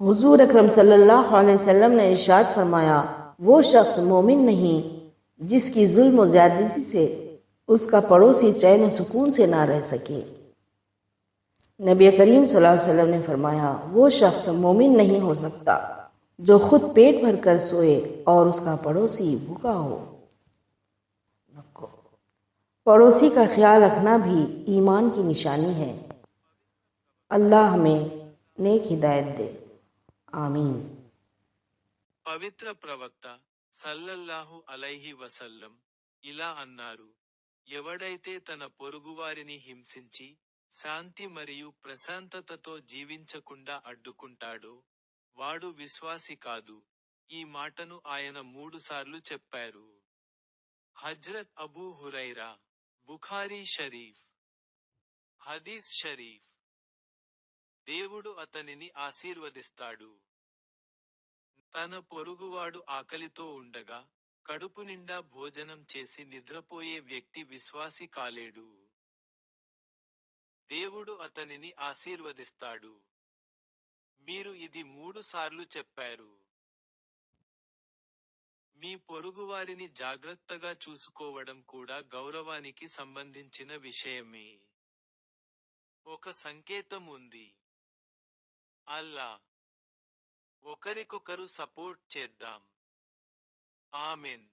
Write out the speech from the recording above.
हुजूर अकरम सल्लल्लाहु अलैहि वसल्लम ने इरशाद फरमाया, वो शख्स मोमिन नहीं जिसकी जुल्म और ज्यादती से उसका पड़ोसी चैन सुकून से ना रह सके। नबी करीम सल्लल्लाहु अलैहि वसल्लम ने फरमाया, वो शख्स मोमिन नहीं हो सकता जो खुद पेट भर कर सोए और उसका पड़ोसी भूखा हो। पड़ोसी का ख्याल रखना भी ईमान की निशानी है। अल्लाह हमें नेक हिदायत दे, आमीन। పవిత్ర ప్రవక్త సల్లల్లాహు అలైహి వసల్లం ఇలా అన్నారు, ఎవడైతే తన పొరుగువారిని హింసించి శాంతి మరియు ప్రశాంతతతో జీవించకుండా అడ్డుకుంటాడో వాడు విశ్వాసి కాదు. ఈ మాటను ఆయన 3 సార్లు చెప్పారు. హజ్రత్ అబూ హురైరా, బుఖారీ షరీఫ్. హదీస్ షరీఫ్. దేవుడు అతనిని ఆశీర్వదిస్తాడు. తన పొరుగువాడు ఆకలితో ఉండగా కడుపు నిండా భోజనం చేసి నిద్రపోయే వ్యక్తి విశ్వాసి కాలేడు. దేవుడు అతనిని ఆశీర్వదిస్తాడు. మీరు ఇది 3 సార్లు చెప్పారు. మీ పొరుగువారిని జాగ్రత్తగా చూసుకోవడం కూడా గౌరవానికి సంబంధించిన విషయమే. ఒక సంకేతం ఉంది. అల్లా. ఒకరికొకరు సపోర్ట్ చేద్దాం. ఆమెన్.